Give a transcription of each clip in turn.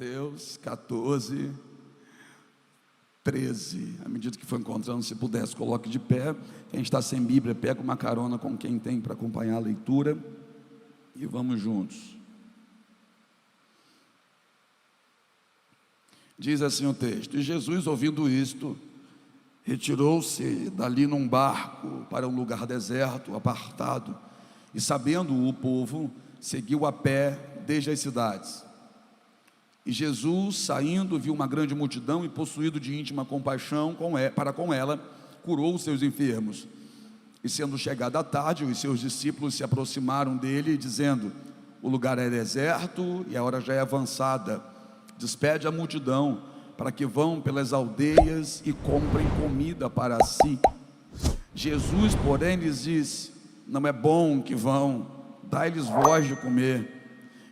Mateus 14, 13. À medida que for encontrando, se pudesse, coloque de pé. Quem está sem Bíblia, pega uma carona com quem tem para acompanhar a leitura. E vamos juntos. Diz assim o texto: e Jesus, ouvindo isto, retirou-se dali num barco para um lugar deserto, apartado, e sabendo o povo, seguiu a pé desde as cidades. E Jesus, saindo, viu uma grande multidão e, possuído de íntima compaixão para com ela, curou os seus enfermos. E sendo chegada a tarde, os seus discípulos se aproximaram dele, dizendo: o lugar é deserto e a hora já é avançada. Despede a multidão, para que vão pelas aldeias e comprem comida para si. Jesus, porém, lhes disse: não é bom que vão, dai-lhes vós de comer.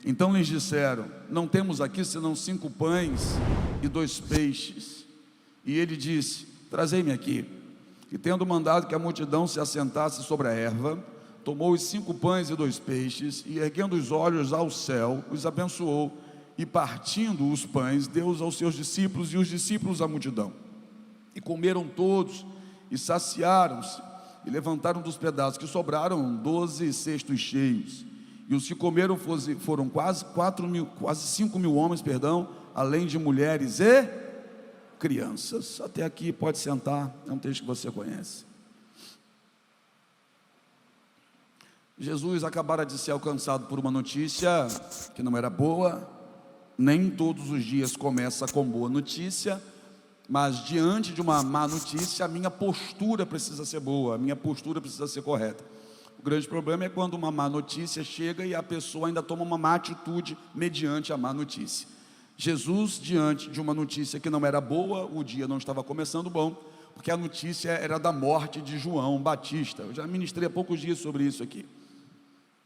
Então lhes disseram: não temos aqui senão 5 pães e 2 peixes. E ele disse: trazei-me aqui. E tendo mandado que a multidão se assentasse sobre a erva, tomou os 5 pães e 2 peixes, e erguendo os olhos ao céu, os abençoou, e partindo os pães, deu-os aos seus discípulos, e os discípulos à multidão. E comeram todos, e saciaram-se, e levantaram dos pedaços que sobraram 12 cestos cheios. E os que comeram foram quase 5 mil homens, além de mulheres e crianças. Até aqui, pode sentar, é um texto que você conhece. Jesus acabara de ser alcançado por uma notícia que não era boa. Nem todos os dias começa com boa notícia, mas diante de uma má notícia, a minha postura precisa ser boa, a minha postura precisa ser correta. O grande problema é quando uma má notícia chega e a pessoa ainda toma uma má atitude mediante a má notícia. Jesus, diante de uma notícia que não era boa, o dia não estava começando bom, porque a notícia era da morte de João Batista. Eu já ministrei há poucos dias sobre isso aqui.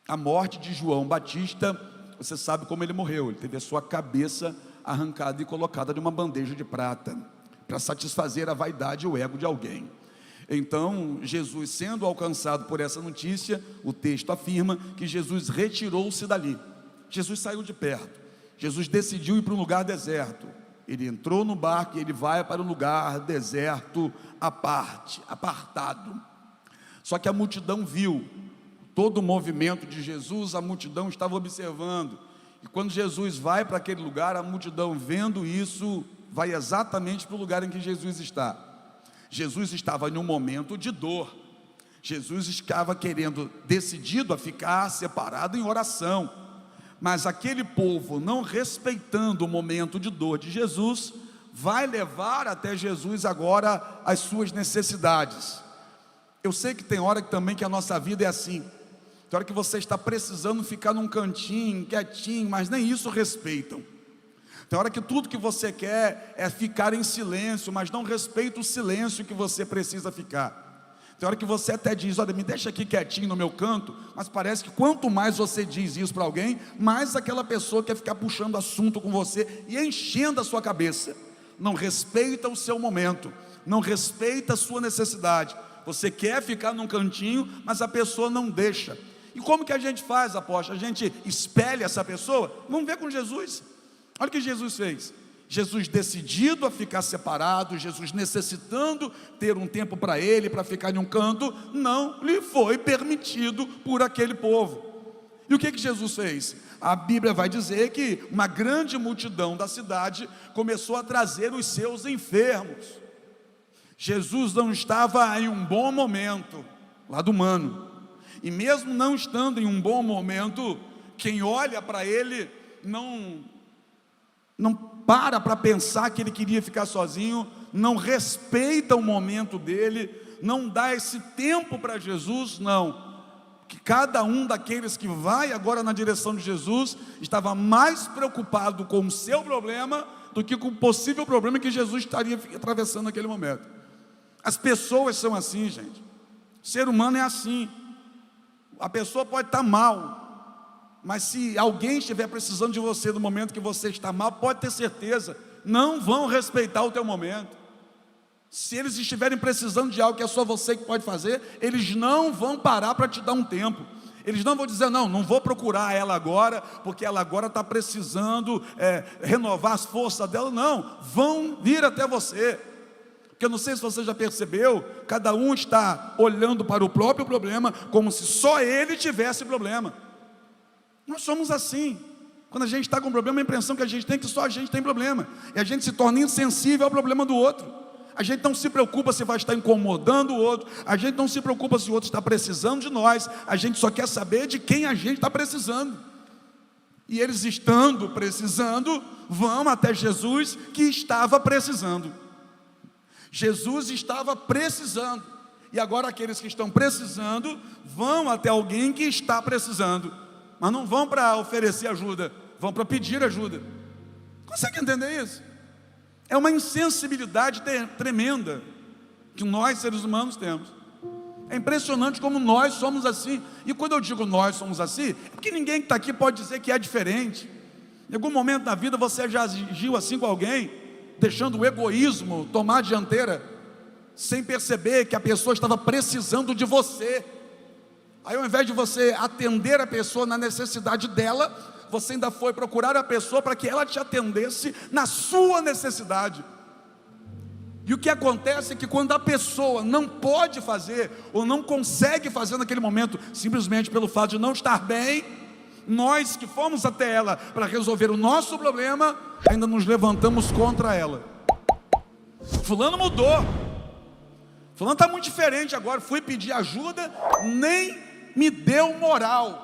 A morte de João Batista, você sabe como ele morreu. Ele teve a sua cabeça arrancada e colocada de uma bandeja de prata, para satisfazer a vaidade e o ego de alguém. Então, Jesus, sendo alcançado por essa notícia, o texto afirma que Jesus retirou-se dali. Jesus saiu de perto. Jesus decidiu ir para um lugar deserto. Ele entrou no barco e ele vai para um lugar deserto à parte, apartado. Só que a multidão viu todo o movimento de Jesus, a multidão estava observando. E quando Jesus vai para aquele lugar, a multidão, vendo isso, vai exatamente para o lugar em que Jesus está. Jesus estava em um momento de dor. Jesus estava decidido a ficar separado em oração. Mas aquele povo, não respeitando o momento de dor de Jesus, vai levar até Jesus agora as suas necessidades. Eu sei que tem hora também que a nossa vida é assim. Tem hora que você está precisando ficar num cantinho, quietinho, mas nem isso respeitam. Tem hora que tudo que você quer é ficar em silêncio, mas não respeita o silêncio que você precisa ficar. Tem hora que você até diz: olha, me deixa aqui quietinho no meu canto, mas parece que quanto mais você diz isso para alguém, mais aquela pessoa quer ficar puxando assunto com você e enchendo a sua cabeça. Não respeita o seu momento, não respeita a sua necessidade. Você quer ficar num cantinho, mas a pessoa não deixa. E como que a gente faz, apóstolo? A gente espelha essa pessoa? Vamos ver com Jesus. Olha o que Jesus fez. Jesus decidido a ficar separado, Jesus necessitando ter um tempo para ele, para ficar em um canto, não lhe foi permitido por aquele povo. E o que Jesus fez? A Bíblia vai dizer que uma grande multidão da cidade começou a trazer os seus enfermos. Jesus não estava em um bom momento, lado humano. E mesmo não estando em um bom momento, quem olha para ele não para pensar que ele queria ficar sozinho, não respeita o momento dele, não dá esse tempo para Jesus, não. Que cada um daqueles que vai agora na direção de Jesus, estava mais preocupado com o seu problema, do que com o possível problema que Jesus estaria atravessando naquele momento. As pessoas são assim, gente. O ser humano é assim. A pessoa pode estar mal, mas se alguém estiver precisando de você no momento que você está mal, pode ter certeza, não vão respeitar o teu momento. Se eles estiverem precisando de algo que é só você que pode fazer, eles não vão parar para te dar um tempo. Eles não vão dizer, não vou procurar ela agora, porque ela agora está precisando renovar as forças dela. Não, vão vir até você. Porque eu não sei se você já percebeu, cada um está olhando para o próprio problema, como se só ele tivesse problema. Nós somos assim. Quando a gente está com problema, a impressão que a gente tem é que só a gente tem problema, e a gente se torna insensível ao problema do outro. A gente não se preocupa se vai estar incomodando o outro, a gente não se preocupa se o outro está precisando de nós, a gente só quer saber de quem a gente está precisando. E eles, estando precisando, vão até Jesus, que estava precisando. Jesus estava precisando, e agora aqueles que estão precisando vão até alguém que está precisando, mas não vão para oferecer ajuda, vão para pedir ajuda. Consegue entender isso? É uma insensibilidade tremenda que nós, seres humanos, temos. É impressionante como nós somos assim. E quando eu digo nós somos assim, é porque ninguém que está aqui pode dizer que é diferente. Em algum momento da vida você já agiu assim com alguém, deixando o egoísmo tomar a dianteira, sem perceber que a pessoa estava precisando de você. Aí, ao invés de você atender a pessoa na necessidade dela, você ainda foi procurar a pessoa para que ela te atendesse na sua necessidade. E o que acontece é que quando a pessoa não pode fazer, ou não consegue fazer naquele momento, simplesmente pelo fato de não estar bem, nós que fomos até ela para resolver o nosso problema, ainda nos levantamos contra ela. Fulano mudou, fulano está muito diferente agora, fui pedir ajuda, nem me deu moral,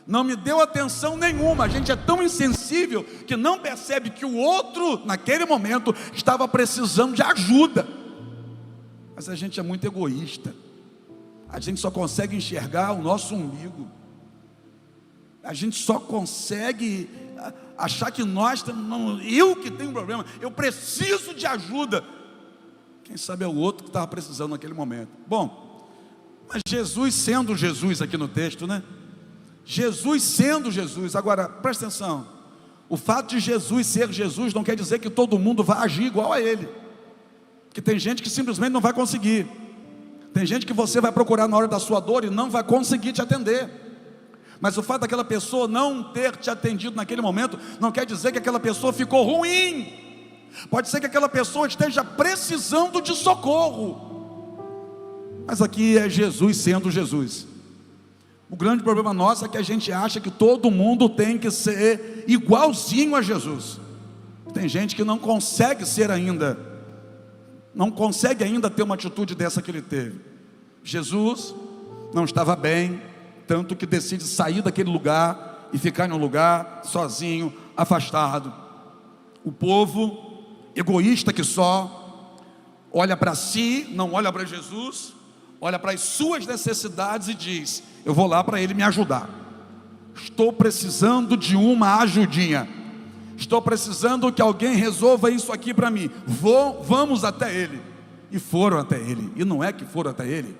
não me deu atenção nenhuma. A gente é tão insensível que não percebe que o outro, naquele momento, estava precisando de ajuda. Mas a gente é muito egoísta, a gente só consegue enxergar o nosso umbigo, a gente só consegue achar que nós, eu que tenho um problema, eu preciso de ajuda. Quem sabe é o outro que estava precisando naquele momento. Bom, mas Jesus sendo Jesus aqui no texto, né? Jesus sendo Jesus. Agora, presta atenção, o fato de Jesus ser Jesus não quer dizer que todo mundo vai agir igual a Ele, porque tem gente que simplesmente não vai conseguir, tem gente que você vai procurar na hora da sua dor e não vai conseguir te atender. Mas o fato daquela pessoa não ter te atendido naquele momento, não quer dizer que aquela pessoa ficou ruim. Pode ser que aquela pessoa esteja precisando de socorro, mas aqui é Jesus sendo Jesus. O grande problema nosso é que a gente acha que todo mundo tem que ser igualzinho a Jesus. Tem gente que não consegue ser ainda, não consegue ainda ter uma atitude dessa que ele teve. Jesus não estava bem, tanto que decide sair daquele lugar e ficar em um lugar sozinho, afastado. O povo egoísta que só olha para si, não olha para Jesus, olha para as suas necessidades e diz: eu vou lá para ele me ajudar, estou precisando de uma ajudinha, estou precisando que alguém resolva isso aqui para mim, vamos até ele. E foram até ele, e não é que foram até ele,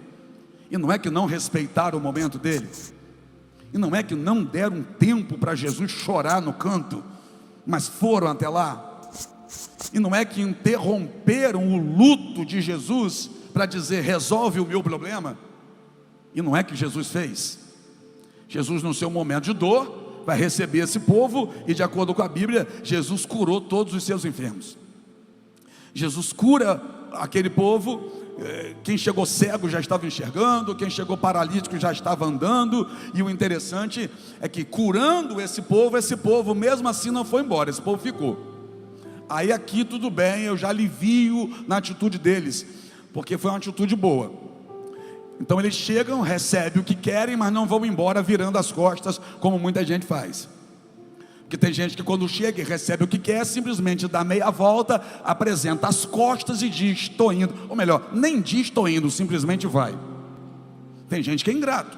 e não é que não respeitaram o momento dele, e não é que não deram um tempo para Jesus chorar no canto, mas foram até lá. E não é que interromperam o luto de Jesus para dizer: resolve o meu problema. E não é que Jesus fez. Jesus, no seu momento de dor, vai receber esse povo, e de acordo com a Bíblia, Jesus curou todos os seus enfermos. Jesus cura aquele povo. Quem chegou cego já estava enxergando, quem chegou paralítico já estava andando. E o interessante é que, curando esse povo mesmo assim não foi embora, esse povo ficou. Aí aqui tudo bem, eu já alivio na atitude deles, porque foi uma atitude boa. Então eles chegam, recebem o que querem, mas não vão embora virando as costas, como muita gente faz. Porque tem gente que quando chega e recebe o que quer, simplesmente dá meia volta, apresenta as costas e diz: estou indo. Ou melhor, nem diz estou indo, simplesmente vai. Tem gente que é ingrato.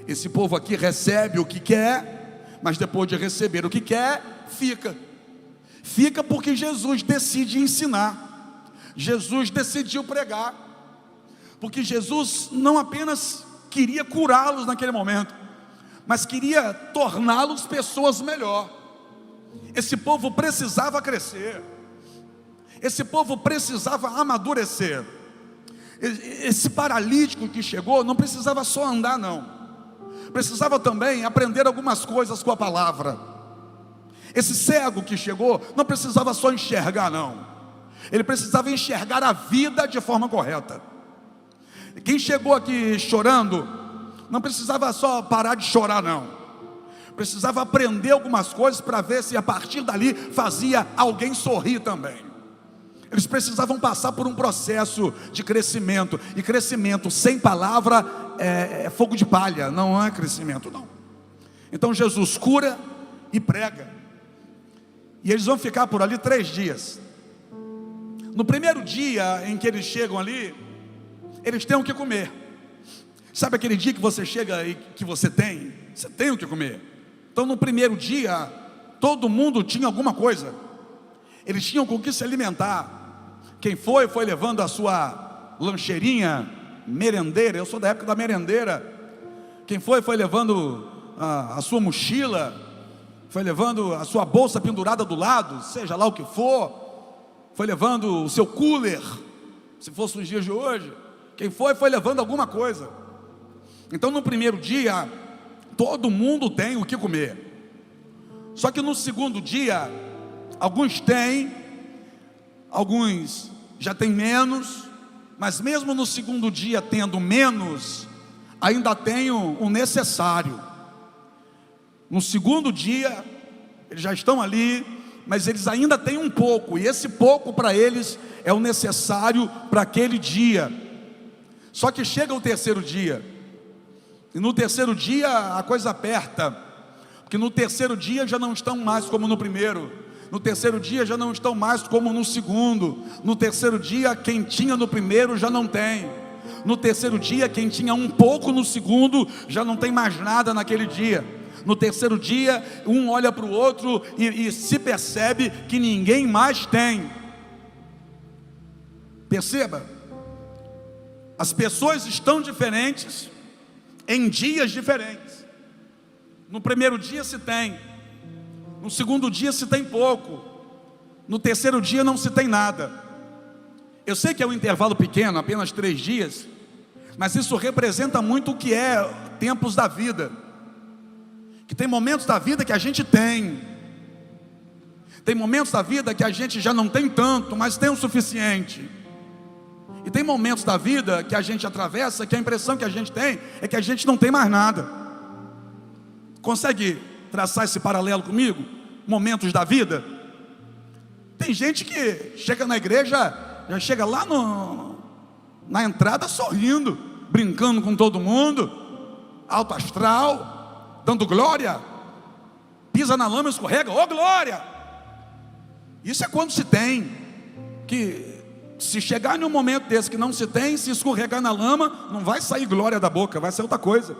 Esse povo aqui recebe o que quer, mas depois de receber o que quer, fica porque Jesus decide ensinar, Jesus decidiu pregar, porque Jesus não apenas queria curá-los naquele momento, mas queria torná-los pessoas melhor. Esse povo precisava crescer, esse povo precisava amadurecer. Esse paralítico que chegou não precisava só andar não, precisava também aprender algumas coisas com a palavra. Esse cego que chegou não precisava só enxergar, não. Ele precisava enxergar a vida de forma correta. Quem chegou aqui chorando não precisava só parar de chorar, não. Precisava aprender algumas coisas para ver se a partir dali fazia alguém sorrir também. Eles precisavam passar por um processo de crescimento. E crescimento sem palavra é fogo de palha, não é crescimento, não. Então Jesus cura e prega. E eles vão ficar por ali 3 dias. No primeiro dia em que eles chegam ali, eles têm o que comer. Sabe aquele dia que você chega e que você tem o que comer? Então no primeiro dia, todo mundo tinha alguma coisa. Eles tinham com o que se alimentar. Quem foi levando a sua lancheirinha merendeira. Eu sou da época da merendeira. Quem foi levando a sua mochila, foi levando a sua bolsa pendurada do lado, seja lá o que for, foi levando o seu cooler, se fosse nos dias de hoje. Quem foi levando alguma coisa. Então no primeiro dia, todo mundo tem o que comer. Só que no segundo dia, alguns têm, alguns já têm menos, mas mesmo no segundo dia tendo menos, ainda tem o necessário. No segundo dia, eles já estão ali, mas eles ainda têm um pouco, e esse pouco para eles é o necessário para aquele dia. Só que chega o terceiro dia, e no terceiro dia a coisa aperta, porque no terceiro dia já não estão mais como no primeiro. No terceiro dia já não estão mais como no segundo. No terceiro dia quem tinha no primeiro já não tem. No terceiro dia quem tinha um pouco no segundo já não tem mais nada naquele dia. No terceiro dia um olha para o outro e se percebe que ninguém mais tem. Perceba, as pessoas estão diferentes em dias diferentes. No primeiro dia se tem, no segundo dia se tem pouco, no terceiro dia não se tem nada. Eu sei que é um intervalo pequeno, apenas 3 dias, mas isso representa muito o que é tempos da vida. Que tem momentos da vida que a gente tem momentos da vida que a gente já não tem tanto, mas tem o suficiente. E tem momentos da vida que a gente atravessa, que a impressão que a gente tem é que a gente não tem mais nada. Consegue traçar esse paralelo comigo? Momentos da vida. Tem gente que chega na igreja, já chega lá na entrada sorrindo, brincando com todo mundo, alto astral, dando glória, pisa na lama e escorrega, ô glória! Isso é quando se tem. Que se chegar em um momento desse que não se tem, se escorregar na lama, não vai sair glória da boca, vai ser outra coisa.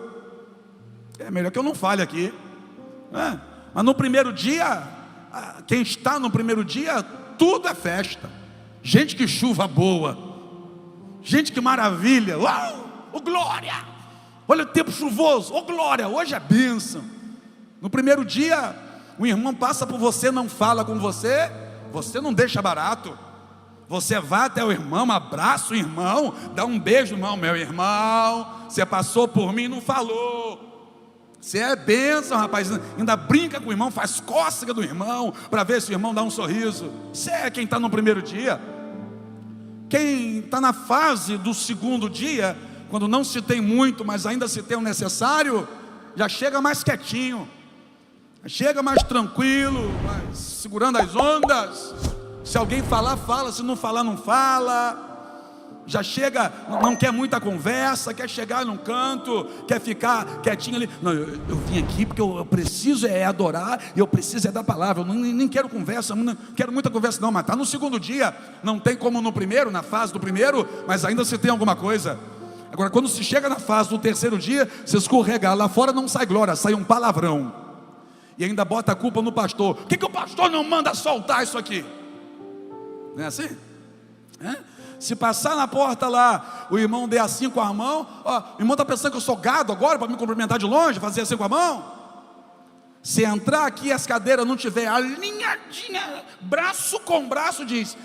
É melhor que eu não fale aqui, né? Mas no primeiro dia, quem está no primeiro dia, tudo é festa. Gente, que chuva boa, gente, que maravilha, uau, oh glória, olha o tempo chuvoso, oh glória, hoje é bênção. No primeiro dia, o irmão passa por você, não fala com você, você não deixa barato. Você vai até o irmão, abraça o irmão, dá um beijo no irmão, meu irmão, você passou por mim e não falou. Você é bênção, rapaz, ainda brinca com o irmão, faz cócega do irmão, para ver se o irmão dá um sorriso. Você é quem está no primeiro dia. Quem está na fase do segundo dia, quando não se tem muito, mas ainda se tem o necessário, já chega mais quietinho, chega mais tranquilo, mais segurando as ondas. Se alguém falar, fala, se não falar, não fala. Já chega, não quer muita conversa, quer chegar num canto, quer ficar quietinho ali. Não, eu vim aqui porque eu preciso adorar, e eu preciso da palavra. Eu nem quero conversa, não quero muita conversa não. Mas está no segundo dia, não tem como no primeiro, na fase do primeiro, mas ainda se tem alguma coisa. Agora quando se chega na fase do terceiro dia, se escorregar, lá fora não sai glória, sai um palavrão. E ainda bota a culpa no pastor. Por que o pastor não manda soltar isso aqui? Não é assim? Se passar na porta lá, o irmão der assim com a mão, ó, o irmão está pensando que eu sou gado agora para me cumprimentar de longe, fazer assim com a mão. Se entrar aqui e as cadeiras não tiver alinhadinha, braço com braço, diz,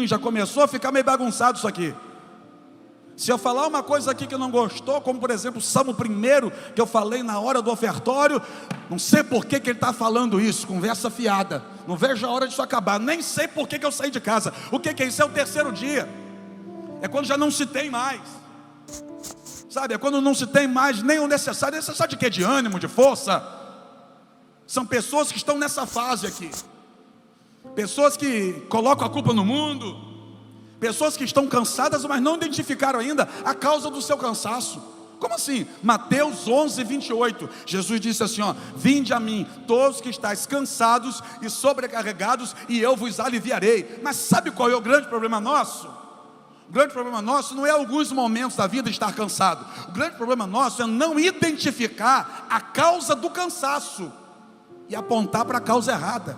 já começou a ficar meio bagunçado isso aqui. Se eu falar uma coisa aqui que não gostou, como por exemplo o Salmo 1, que eu falei na hora do ofertório, não sei por que ele está falando isso, conversa fiada, não vejo a hora disso acabar, nem sei por que eu saí de casa. O que é isso? É o terceiro dia, é quando já não se tem mais, sabe, é quando não se tem mais nem o necessário. Necessário de quê? De ânimo, de força. São pessoas que estão nessa fase aqui, pessoas que colocam a culpa no mundo, pessoas que estão cansadas, mas não identificaram ainda a causa do seu cansaço. Como assim? Mateus 11, 28, Jesus disse assim, ó: vinde a mim, todos que estáis cansados e sobrecarregados, e eu vos aliviarei. Mas sabe qual é o grande problema nosso? O grande problema nosso não é alguns momentos da vida estar cansado. O grande problema nosso é não identificar a causa do cansaço e apontar para a causa errada.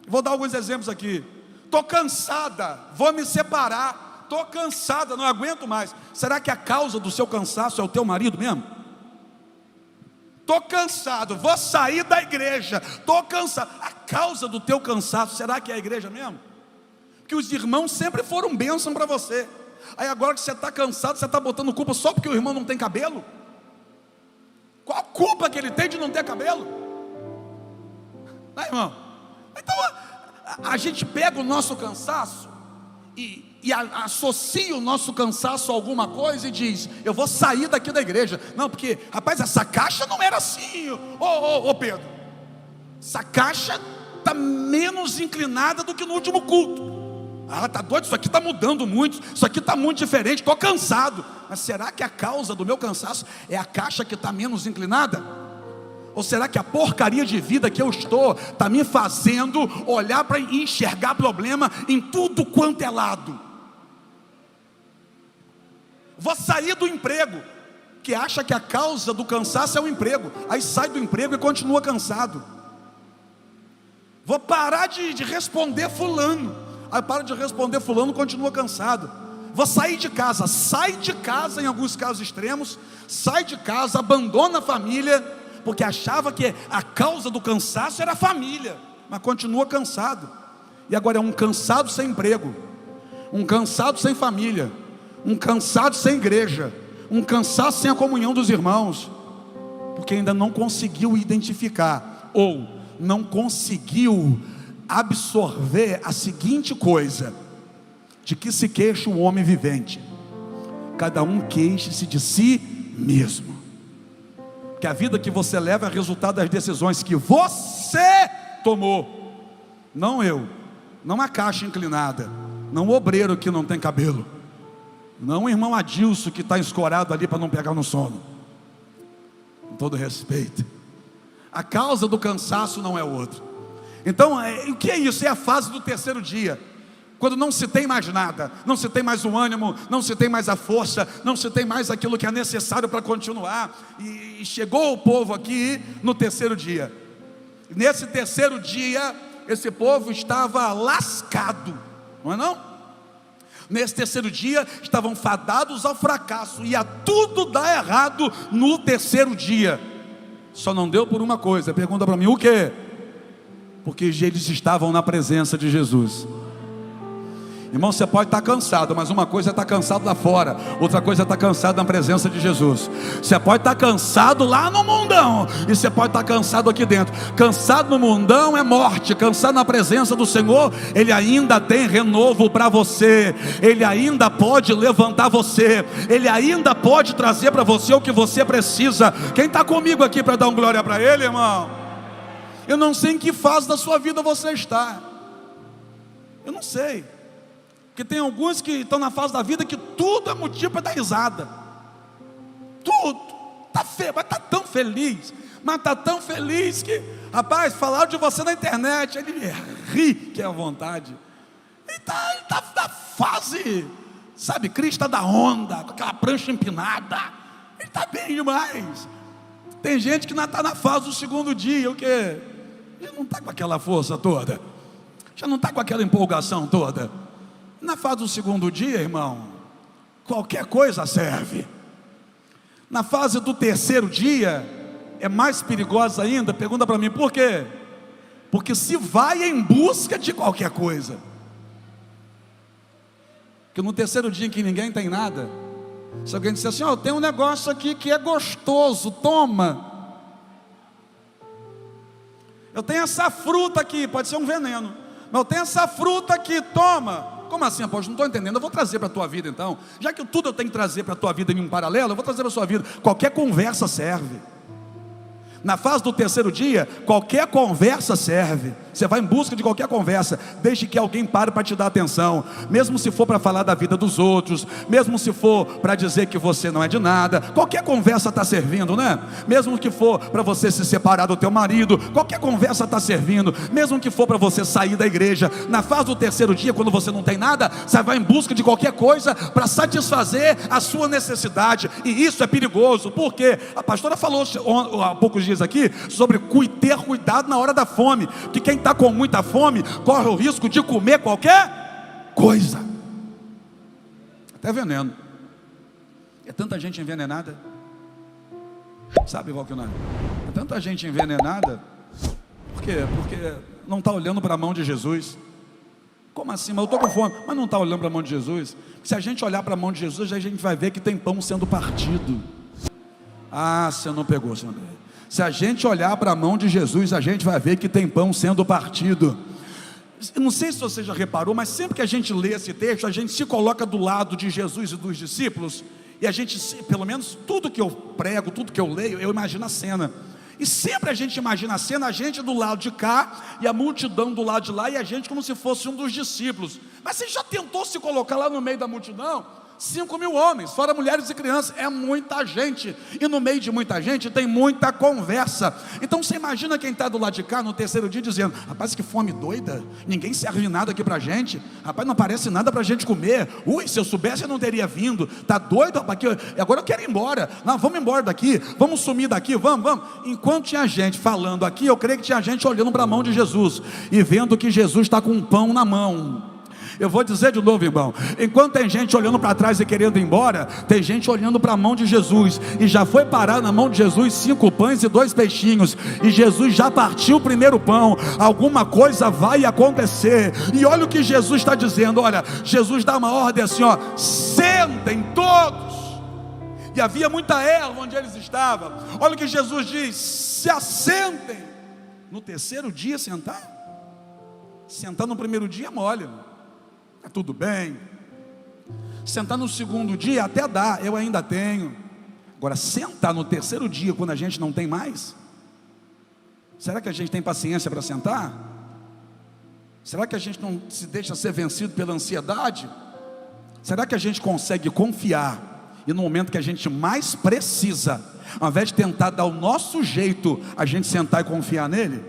Vou dar alguns exemplos aqui. Estou cansada, vou me separar. Estou cansada, não aguento mais. Será que a causa do seu cansaço é o teu marido mesmo? Estou cansado, vou sair da igreja. Estou cansado. A causa do teu cansaço, será que é a igreja mesmo? Porque os irmãos sempre foram bênção para você. Aí agora que você está cansado, você está botando culpa só porque o irmão não tem cabelo? Qual a culpa que ele tem de não ter cabelo? Não, irmão? Então a gente pega o nosso cansaço e associa o nosso cansaço a alguma coisa e diz: eu vou sair daqui da igreja. Não, porque, rapaz, essa caixa não era assim. Ô Pedro, essa caixa está menos inclinada do que no último culto. Ah, tá doido, isso aqui está mudando muito, isso aqui está muito diferente, estou cansado. Mas será que a causa do meu cansaço é a caixa que está menos inclinada? Ou será que a porcaria de vida que eu estou está me fazendo olhar para enxergar problema em tudo quanto é lado? Vou sair do emprego, que acha que a causa do cansaço é o emprego, aí sai do emprego e continua cansado. Vou parar de responder fulano, aí para de responder fulano, continua cansado. Vou sair de casa, sai de casa em alguns casos extremos, sai de casa, abandona a família, porque achava que a causa do cansaço era a família, mas continua cansado. E agora é um cansado sem emprego, um cansado sem família, um cansado sem igreja, um cansado sem a comunhão dos irmãos, porque ainda não conseguiu identificar, ou não conseguiu absorver a seguinte coisa: de que se queixa o homem vivente, cada um queixe-se de si mesmo. Que a vida que você leva é resultado das decisões que você tomou, não eu, não a caixa inclinada, não o obreiro que não tem cabelo, não o irmão Adilson que está escorado ali para não pegar no sono. Com todo respeito, a causa do cansaço não é o outro. Então, o que é isso? É a fase do terceiro dia, quando não se tem mais nada, não se tem mais o ânimo, não se tem mais a força, não se tem mais aquilo que é necessário para continuar. E chegou o povo aqui no terceiro dia. Nesse terceiro dia, esse povo estava lascado, não é não? Nesse terceiro dia, estavam fadados ao fracasso, ia tudo dar errado no terceiro dia. Só não deu por uma coisa. Pergunta para mim, o quê? Porque eles estavam na presença de Jesus. Irmão, você pode estar cansado, mas uma coisa é estar cansado lá fora, outra coisa é estar cansado na presença de Jesus. Você pode estar cansado lá no mundão, e você pode estar cansado aqui dentro. Cansado no mundão é morte, cansado na presença do Senhor, Ele ainda tem renovo para você, Ele ainda pode levantar você, Ele ainda pode trazer para você o que você precisa. Quem está comigo aqui para dar um glória para Ele, irmão? Eu não sei em que fase da sua vida você está, eu não sei. Porque tem alguns que estão na fase da vida que tudo é motivo para dar risada. Tudo. Está feio, mas está tão feliz. Mas está tão feliz que, rapaz, falaram de você na internet. Ele ri, que é a vontade. Ele está na fase, sabe, crista da onda, com aquela prancha empinada. Ele está bem demais. Tem gente que não está na fase do segundo dia. O quê? Ele não está com aquela força toda, já não está com aquela empolgação toda. Na fase do segundo dia, irmão, qualquer coisa serve. Na fase do terceiro dia, é mais perigosa ainda. Pergunta para mim, por quê? Porque se vai em busca de qualquer coisa. Porque no terceiro dia em que ninguém tem nada, Se alguém disser assim, eu tenho um negócio aqui que é gostoso, toma. Eu tenho essa fruta aqui, pode ser um veneno, mas eu tenho essa fruta aqui, toma. Como assim, apóstolo? Não estou entendendo. Eu vou trazer para a tua vida então. Já que tudo eu tenho que trazer para a tua vida em um paralelo, eu vou trazer para a sua vida. Qualquer conversa serve. Na fase do terceiro dia, qualquer conversa serve. Você vai em busca de qualquer conversa, desde que alguém pare para te dar atenção, mesmo se for para falar da vida dos outros, mesmo se for para dizer que você não é de nada. Qualquer conversa está servindo, né? Mesmo que for para você se separar do teu marido, qualquer conversa está servindo. Mesmo que for para você sair da igreja, na fase do terceiro dia, quando você não tem nada, você vai em busca de qualquer coisa para satisfazer a sua necessidade. E isso é perigoso, porque a pastora falou há poucos dias aqui sobre ter cuidado na hora da fome, que quem está com muita fome corre o risco de comer qualquer coisa, até veneno. É tanta gente envenenada, sabe, Valquinho? É tanta gente envenenada. Por quê? Porque não está olhando para a mão de Jesus. Como assim? Mas eu estou com fome. Mas não está olhando para a mão de Jesus. Se a gente olhar para a mão de Jesus, a gente vai ver que tem pão sendo partido. Ah, você não pegou, senhor. Se a gente olhar para a mão de Jesus, a gente vai ver que tem pão sendo partido. Eu não sei se você já reparou, mas sempre que a gente lê esse texto, a gente se coloca do lado de Jesus e dos discípulos, e a gente, pelo menos tudo que eu prego, tudo que eu leio, eu imagino a cena. E sempre a gente imagina a cena, a gente do lado de cá, e a multidão do lado de lá, e a gente como se fosse um dos discípulos. Mas você já tentou se colocar lá no meio da multidão? 5.000 homens, fora mulheres e crianças, é muita gente, e no meio de muita gente tem muita conversa. Então você imagina quem está do lado de cá no terceiro dia dizendo, rapaz, que fome doida, ninguém serve nada aqui para a gente, rapaz, não aparece nada para a gente comer, se eu soubesse eu não teria vindo, está doido, rapaz, agora eu quero ir embora, não, vamos embora daqui, vamos sumir daqui, vamos. Enquanto tinha gente falando aqui, eu creio que tinha gente olhando para a mão de Jesus, e vendo que Jesus está com um pão na mão. Eu vou dizer de novo, irmão, enquanto tem gente olhando para trás e querendo ir embora, tem gente olhando para a mão de Jesus, e já foi parar na mão de Jesus 5 pães e 2 peixinhos, e Jesus já partiu o primeiro pão. Alguma coisa vai acontecer, e olha o que Jesus está dizendo. Olha, Jesus dá uma ordem assim, sentem todos, e havia muita erva onde eles estavam. Olha o que Jesus diz, se assentem. No terceiro dia sentar no primeiro dia é mole, está tudo bem. Sentar no segundo dia até dá, eu ainda tenho. Agora, sentar no terceiro dia, quando a gente não tem mais, será que a gente tem paciência para sentar? Será que a gente não se deixa ser vencido pela ansiedade? Será que a gente consegue confiar, e no momento que a gente mais precisa, ao invés de tentar dar o nosso jeito, a gente sentar e confiar nele?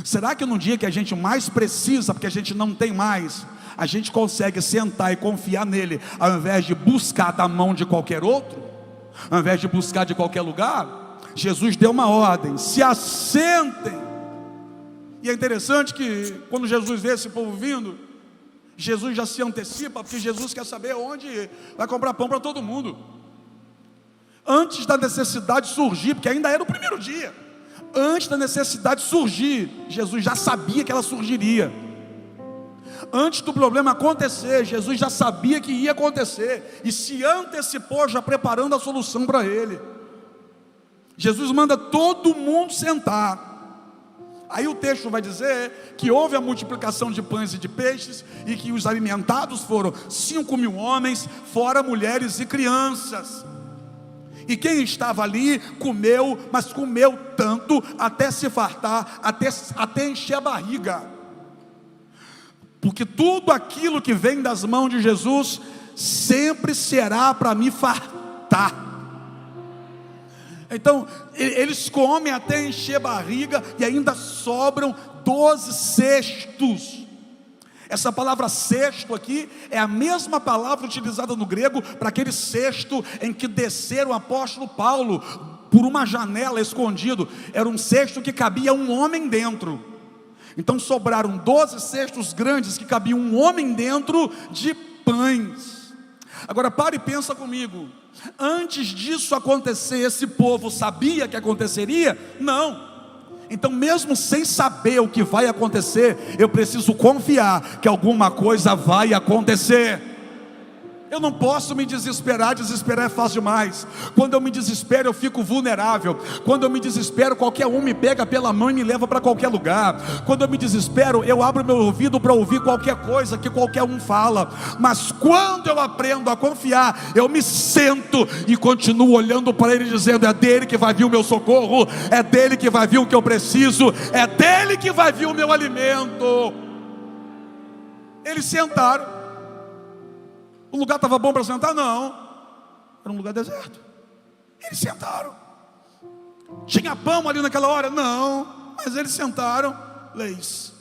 Será que no dia que a gente mais precisa, porque a gente não tem mais, a gente consegue sentar e confiar nele, ao invés de buscar da mão de qualquer outro, ao invés de buscar de qualquer lugar? Jesus deu uma ordem, se assentem. E é interessante que quando Jesus vê esse povo vindo, Jesus já se antecipa, porque Jesus quer saber onde vai comprar pão para todo mundo, antes da necessidade surgir, porque ainda era o primeiro dia. Antes da necessidade surgir, Jesus já sabia que ela surgiria. Antes do problema acontecer, Jesus já sabia que ia acontecer, e se antecipou, já preparando a solução para ele. Jesus manda todo mundo sentar. Aí o texto vai dizer que houve a multiplicação de pães e de peixes, e que os alimentados foram 5.000 homens, fora mulheres e crianças. E quem estava ali comeu, mas comeu tanto até se fartar, até encher a barriga. Porque tudo aquilo que vem das mãos de Jesus sempre será para me fartar. Então eles comem até encher a barriga, e ainda sobram 12 cestos. Essa palavra cesto aqui é a mesma palavra utilizada no grego para aquele cesto em que desceram o apóstolo Paulo por uma janela escondido. Era um cesto que cabia um homem dentro. Então sobraram 12 cestos grandes que cabia um homem dentro de pães. Agora pare e pensa comigo. Antes disso acontecer, esse povo sabia que aconteceria? Não. Então, mesmo sem saber o que vai acontecer, eu preciso confiar que alguma coisa vai acontecer. Eu não posso me desesperar, desesperar é fácil demais. Quando eu me desespero, eu fico vulnerável. Quando eu me desespero, qualquer um me pega pela mão e me leva para qualquer lugar. Quando eu me desespero, eu abro meu ouvido para ouvir qualquer coisa que qualquer um fala. Mas quando eu aprendo a confiar, eu me sento e continuo olhando para Ele, dizendo: é dele que vai vir o meu socorro, é dele que vai vir o que eu preciso, é dele que vai vir o meu alimento. Eles sentaram. O lugar estava bom para sentar? Não, era um lugar deserto. Eles sentaram. Tinha pão ali naquela hora? Não, mas eles sentaram. Leis.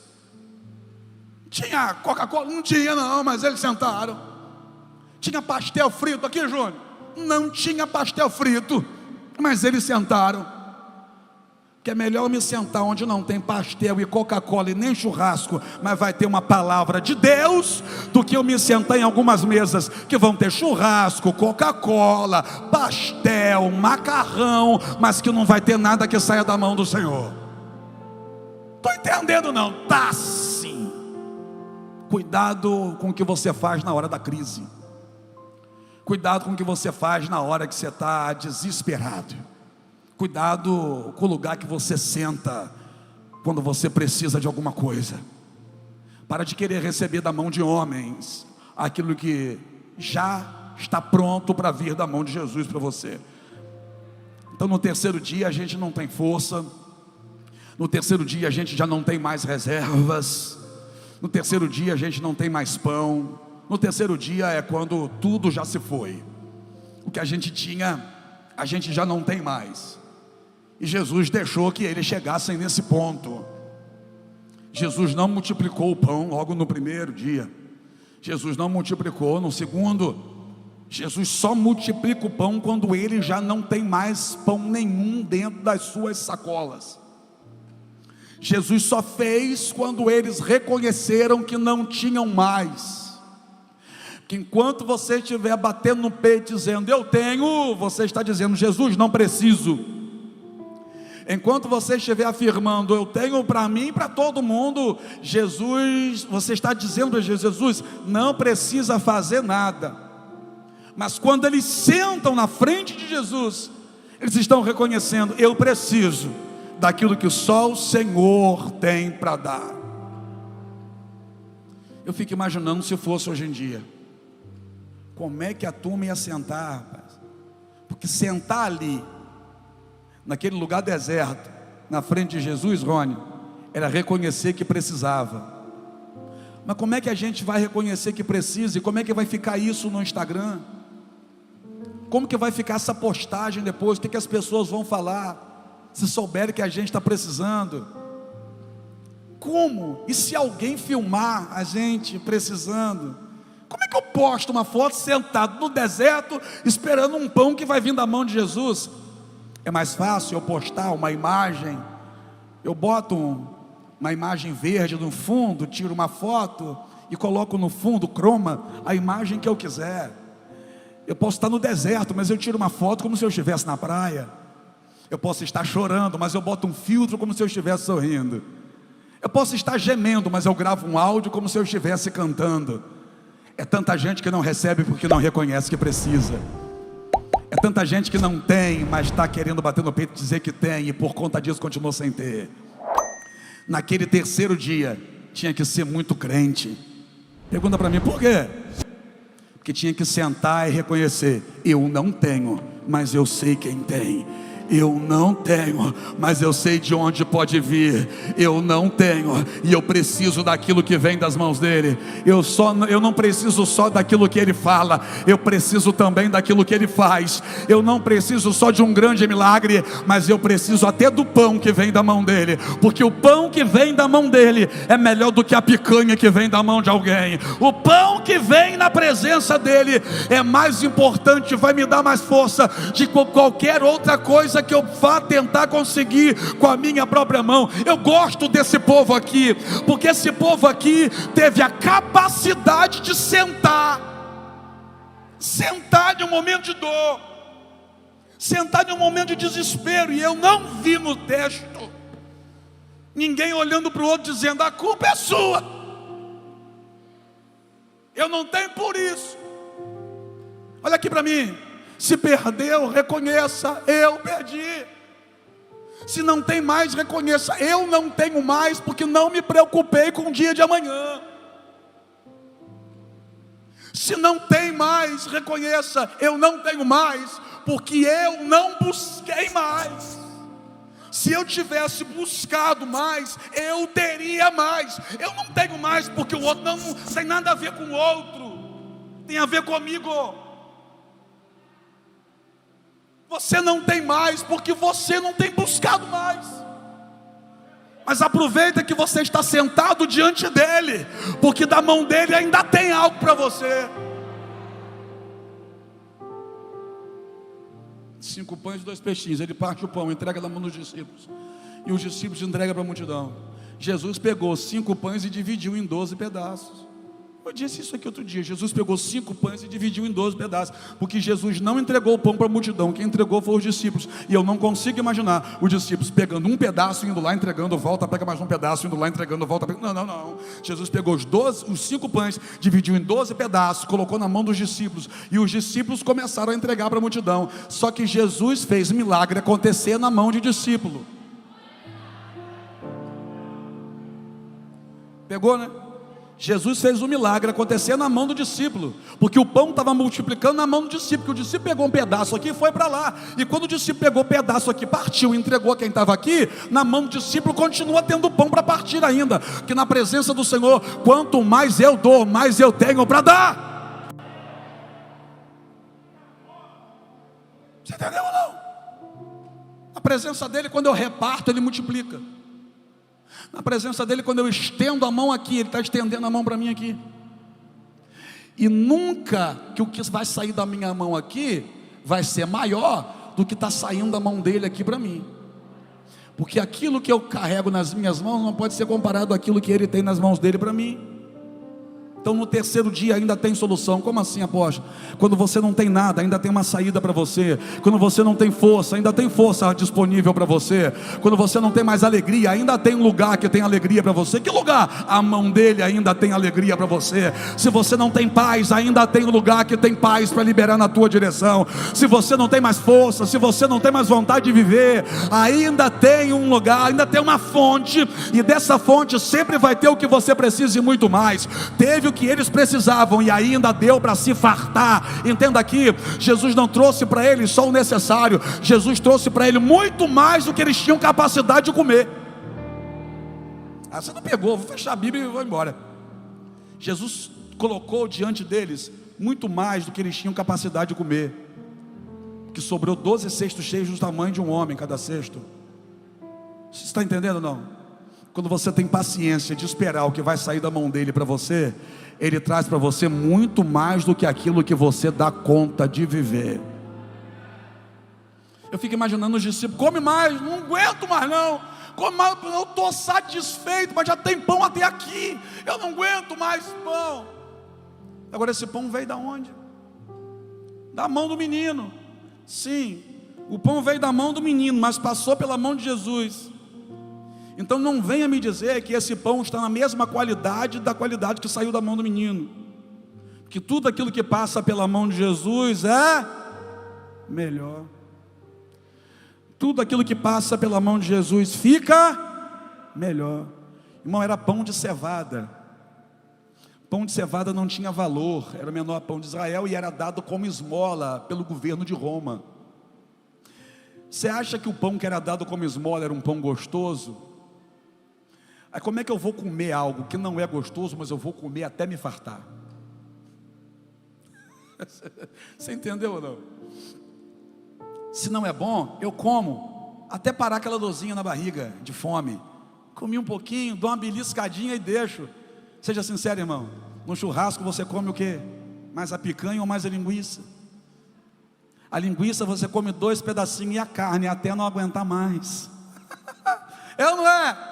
Tinha Coca-Cola? Não tinha não, mas eles sentaram. Tinha pastel frito aqui, Júnior? Não tinha pastel frito, mas eles sentaram. Que é melhor eu me sentar onde não tem pastel e Coca-Cola e nem churrasco, mas vai ter uma palavra de Deus, do que eu me sentar em algumas mesas que vão ter churrasco, Coca-Cola, pastel, macarrão, mas que não vai ter nada que saia da mão do Senhor. Estou entendendo não? Tá sim. Cuidado com o que você faz na hora da crise. Cuidado com o que você faz na hora que você está desesperado. Cuidado com o lugar que você senta quando você precisa de alguma coisa. Para de querer receber da mão de homens aquilo que já está pronto para vir da mão de Jesus para você. Então no terceiro dia a gente não tem força. No terceiro dia a gente já não tem mais reservas. No terceiro dia a gente não tem mais pão. No terceiro dia é quando tudo já se foi. O que a gente tinha, a gente já não tem mais. E Jesus deixou que eles chegassem nesse ponto. Jesus não multiplicou o pão logo no primeiro dia. Jesus não multiplicou no segundo. Jesus só multiplica o pão quando ele já não tem mais pão nenhum dentro das suas sacolas. Jesus só fez quando eles reconheceram que não tinham mais. Que enquanto você estiver batendo no peito dizendo eu tenho, você está dizendo Jesus, não preciso. Enquanto você estiver afirmando eu tenho para mim e para todo mundo, Jesus, você está dizendo para Jesus, não precisa fazer nada. Mas quando eles sentam na frente de Jesus, eles estão reconhecendo, eu preciso daquilo que só o Senhor tem para dar. Eu fico imaginando se fosse hoje em dia, como é que a turma ia sentar, rapaz? Porque sentar ali, naquele lugar deserto, na frente de Jesus, Rony, era reconhecer que precisava. Mas como é que a gente vai reconhecer que precisa? E como é que vai ficar isso no Instagram? Como que vai ficar essa postagem depois? O que as pessoas vão falar, se souberem que a gente está precisando? Como? E se alguém filmar a gente precisando? Como é que eu posto uma foto sentado no deserto, esperando um pão que vai vir da mão de Jesus? É mais fácil eu postar uma imagem, eu boto uma imagem verde no fundo, tiro uma foto e coloco no fundo, croma, a imagem que eu quiser. Eu posso estar no deserto, mas eu tiro uma foto como se eu estivesse na praia. Eu posso estar chorando, mas eu boto um filtro como se eu estivesse sorrindo. Eu posso estar gemendo, mas eu gravo um áudio como se eu estivesse cantando. É tanta gente que não recebe porque não reconhece que precisa. É tanta gente que não tem, mas está querendo bater no peito e dizer que tem, e por conta disso continuou sem ter. Naquele terceiro dia, tinha que ser muito crente. Pergunta para mim, por quê? Porque tinha que sentar e reconhecer, eu não tenho, mas eu sei quem tem. Eu não tenho, mas eu sei de onde pode vir. Eu não tenho, e eu preciso daquilo que vem das mãos dele. Eu não preciso só daquilo que ele fala, eu preciso também daquilo que ele faz. Eu não preciso só de um grande milagre, mas eu preciso até do pão que vem da mão dele. Porque o pão que vem da mão dele é melhor do que a picanha que vem da mão de alguém. O pão que vem na presença dele é mais importante, vai me dar mais força de qualquer outra coisa que eu vá tentar conseguir com a minha própria mão. Eu gosto desse povo aqui, porque esse povo aqui teve a capacidade de sentar em um momento de dor, sentar em um momento de desespero. E eu não vi no texto ninguém olhando para o outro dizendo, a culpa é sua, eu não tenho por isso. Olha aqui para mim. Se perdeu, reconheça, eu perdi. Se não tem mais, reconheça, eu não tenho mais, porque não me preocupei com o dia de amanhã. Se não tem mais, reconheça, eu não tenho mais, porque eu não busquei mais. Se eu tivesse buscado mais, eu teria mais. Eu não tenho mais, porque o outro não tem nada a ver com o outro, tem a ver comigo. Você não tem mais, porque você não tem buscado mais. Mas aproveita que você está sentado diante dele, porque da mão dele ainda tem algo para você. 5 pães e 2 peixinhos. Ele parte o pão, entrega na mão dos discípulos, e os discípulos entregam para a multidão. Jesus pegou 5 pães e dividiu em 12 pedaços. Eu disse isso aqui outro dia. Jesus pegou 5 pães e dividiu em 12 pedaços, porque Jesus não entregou o pão para a multidão, quem entregou foram os discípulos. E eu não consigo imaginar os discípulos pegando um pedaço, indo lá, entregando, volta, pega mais um pedaço, indo lá, entregando, volta, pega... Não. Jesus pegou os 5 pães, dividiu em 12 pedaços, colocou na mão dos discípulos, e os discípulos começaram a entregar para a multidão. Só que Jesus fez milagre acontecer na mão de discípulo. Pegou, né? Jesus fez um milagre acontecer na mão do discípulo, porque o pão estava multiplicando na mão do discípulo, que o discípulo pegou um pedaço aqui e foi para lá, e quando o discípulo pegou o pedaço aqui, partiu e entregou a quem estava aqui, na mão do discípulo continua tendo pão para partir ainda, que na presença do Senhor, quanto mais eu dou, mais eu tenho para dar. Você entendeu ou não? A presença dele, quando eu reparto, ele multiplica. Na presença dele, quando eu estendo a mão aqui, ele está estendendo a mão para mim aqui. E nunca que o que vai sair da minha mão aqui vai ser maior do que está saindo da mão dele aqui para mim. Porque aquilo que eu carrego nas minhas mãos não pode ser comparado àquilo que ele tem nas mãos dele para mim. Então no terceiro dia ainda tem solução. Como assim, apóstolo? Quando você não tem nada, ainda tem uma saída para você. Quando você não tem força, ainda tem força disponível para você. Quando você não tem mais alegria, ainda tem um lugar que tem alegria para você. Que lugar? A mão dele ainda tem alegria para você. Se você não tem paz, ainda tem um lugar que tem paz para liberar na tua direção. Se você não tem mais força, se você não tem mais vontade de viver, ainda tem um lugar, ainda tem uma fonte, e dessa fonte sempre vai ter o que você precisa e muito mais. Teve o que eles precisavam e ainda deu para se fartar. Entenda aqui, Jesus não trouxe para eles só o necessário, Jesus trouxe para eles muito mais do que eles tinham capacidade de comer. Você não pegou, vou fechar a Bíblia e vou embora. Jesus colocou diante deles muito mais do que eles tinham capacidade de comer, que sobrou 12 cestos cheios do tamanho de um homem cada cesto. Você está entendendo ou não? Quando você tem paciência de esperar o que vai sair da mão dele para você, ele traz para você muito mais do que aquilo que você dá conta de viver. Eu fico imaginando os discípulos: come mais, não aguento mais não, come mais, eu estou satisfeito, mas já tem pão até aqui, eu não aguento mais pão. Agora esse pão veio da onde? Da mão do menino. Sim, o pão veio da mão do menino, mas passou pela mão de Jesus. Então não venha me dizer que esse pão está na mesma qualidade da qualidade que saiu da mão do menino, que tudo aquilo que passa pela mão de Jesus é melhor. Tudo aquilo que passa pela mão de Jesus fica melhor. Irmão, era pão de cevada. Pão de cevada não tinha valor, era o menor pão de Israel e era dado como esmola pelo governo de Roma. Você acha que o pão que era dado como esmola era um pão gostoso? Aí como é que eu vou comer algo que não é gostoso, mas eu vou comer até me fartar? Você entendeu ou não? Se não é bom, eu como até parar aquela dorzinha na barriga de fome. Comi um pouquinho, dou uma beliscadinha e deixo. Seja sincero, irmão, no churrasco você come o quê? Mais a picanha ou mais a linguiça? A linguiça você come 2 pedacinhos, e a carne até não aguentar mais. É ou não é?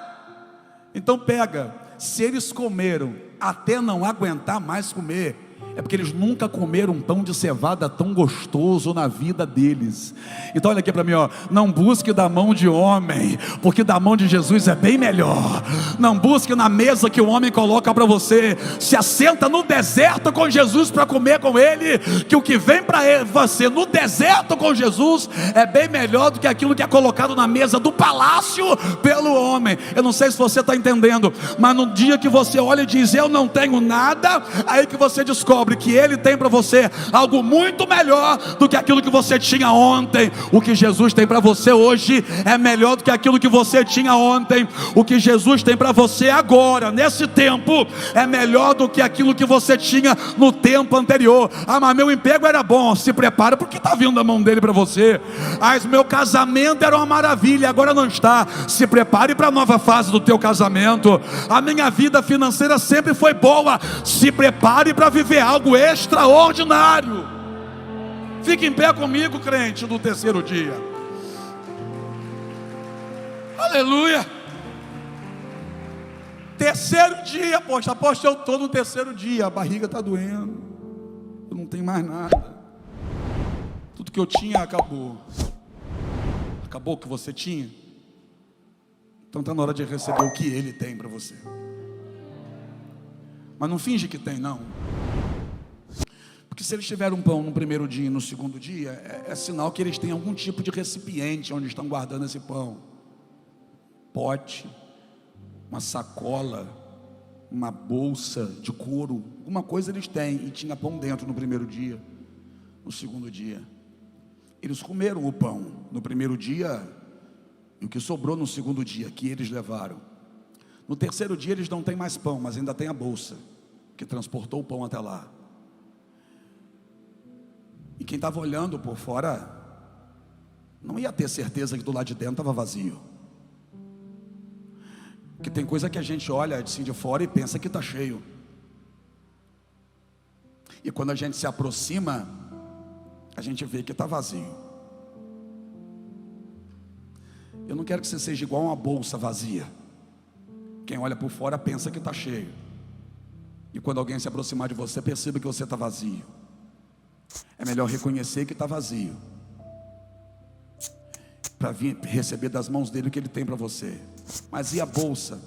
Então pega, se eles comeram até não aguentar mais comer, É porque eles nunca comeram um pão de cevada tão gostoso na vida deles. Então olha aqui para mim, ó. Não busque da mão de homem, porque da mão de Jesus é bem melhor. Não busque na mesa que o homem coloca para você. Se assenta no deserto com Jesus para comer com ele, que o que vem para você no deserto com Jesus é bem melhor do que aquilo que é colocado na mesa do palácio pelo homem. Eu não sei se você está entendendo, mas no dia que você olha e diz eu não tenho nada, aí que você descobre que Ele tem para você algo muito melhor do que aquilo que você tinha ontem. O que Jesus tem para você hoje é melhor do que aquilo que você tinha ontem. O que Jesus tem para você agora, nesse tempo, é melhor do que aquilo que você tinha no tempo anterior. Ah, mas meu emprego era bom. Se prepara, porque está vindo a mão dele para você. Ah, meu casamento era uma maravilha, agora não está. Se prepare para a nova fase do teu casamento. A minha vida financeira sempre foi boa. Se prepare para viver algo extraordinário. Fique em pé comigo, crente do terceiro dia. Aleluia. Terceiro dia, poxa, eu estou no terceiro dia, a barriga está doendo, eu não tenho mais nada, tudo que eu tinha acabou. Acabou o que você tinha? Então está na hora de receber o que Ele tem para você. Mas não finge que tem, não. Porque se eles tiveram um pão no primeiro dia e no segundo dia, é sinal que eles têm algum tipo de recipiente onde estão guardando esse pão. Pote, uma sacola, uma bolsa de couro, alguma coisa eles têm. E tinha pão dentro no primeiro dia. No segundo dia, eles comeram o pão no primeiro dia, e o que sobrou no segundo dia, que eles levaram. No terceiro dia eles não têm mais pão, mas ainda tem a bolsa que transportou o pão até lá. E quem estava olhando por fora não ia ter certeza que do lado de dentro estava vazio. Porque tem coisa que a gente olha assim de fora e pensa que está cheio. E quando a gente se aproxima, a gente vê que está vazio. Eu não quero que você seja igual a uma bolsa vazia. Quem olha por fora pensa que está cheio. E quando alguém se aproximar de você, perceba que você está vazio. É melhor reconhecer que está vazio, para vir receber das mãos dele o que ele tem para você. Mas e a bolsa?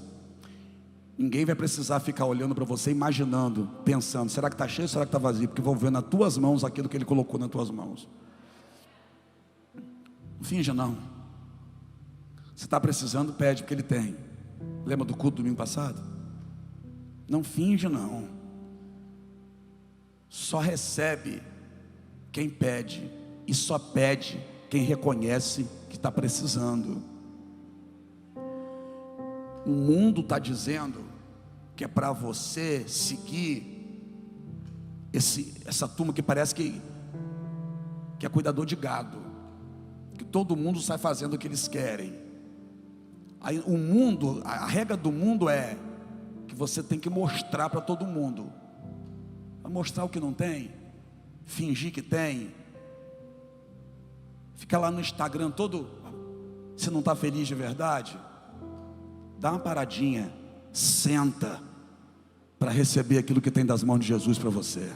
Ninguém vai precisar ficar olhando para você, imaginando, pensando, será que está cheio ou será que está vazio? Porque vão ver nas tuas mãos aquilo que ele colocou nas tuas mãos. Não finja não. Se está precisando, pede, porque ele tem. Lembra do culto do domingo passado? Não finja não. Só recebe quem pede, e só pede quem reconhece que está precisando. O mundo está dizendo que é para você seguir essa turma que parece que é cuidador de gado, que todo mundo sai fazendo o que eles querem. Aí o mundo, a regra do mundo é que você tem que mostrar para todo mundo. Vai mostrar o que não tem, fingir que tem, fica lá no Instagram todo, se não está feliz de verdade, dá uma paradinha, senta para receber aquilo que tem das mãos de Jesus para você.